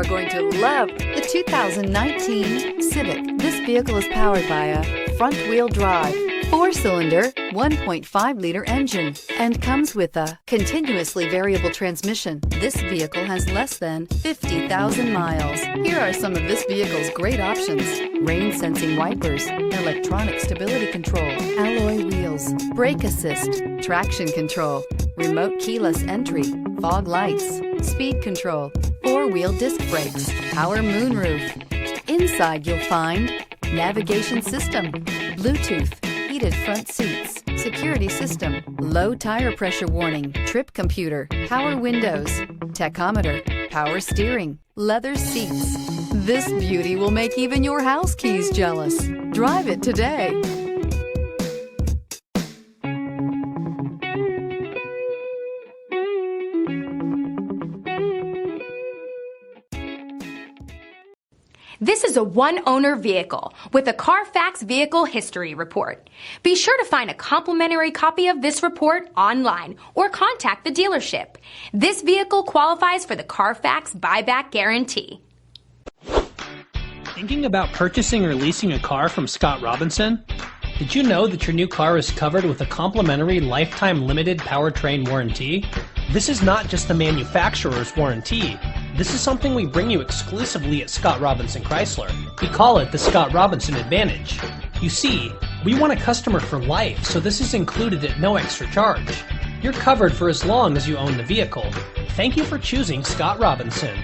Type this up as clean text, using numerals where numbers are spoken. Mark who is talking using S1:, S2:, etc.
S1: are going to love the 2019 Civic. This vehicle is powered by a front-wheel drive, 4-cylinder, 1.5-liter engine, and comes with a continuously variable transmission. This vehicle has less than 50,000 miles. Here are some of this vehicle's great options: rain-sensing wipers, electronic stability control, alloy wheels, brake assist, traction control, remote keyless entry, fog lights, speed control, 4-wheel disc brakes, power moonroof. Inside you'll find navigation system, Bluetooth, heated front seats, security system, low tire pressure warning, trip computer, power windows, tachometer, power steering, leather seats. This beauty will make even your house keys jealous. Drive it today.
S2: This is a one-owner vehicle with a CARFAX Vehicle History Report. Be sure to find a complimentary copy of this report online or contact the dealership. This vehicle qualifies for the CARFAX Buyback Guarantee.
S3: Thinking about purchasing or leasing a car from Scott Robinson? Did you know that your new car is covered with a complimentary lifetime limited powertrain warranty? This is not just the manufacturer's warranty. This is something we bring you exclusively at Scott Robinson Chrysler. We call it the Scott Robinson Advantage. You see, we want a customer for life, so this is included at no extra charge. You're covered for as long as you own the vehicle. Thank you for choosing Scott Robinson.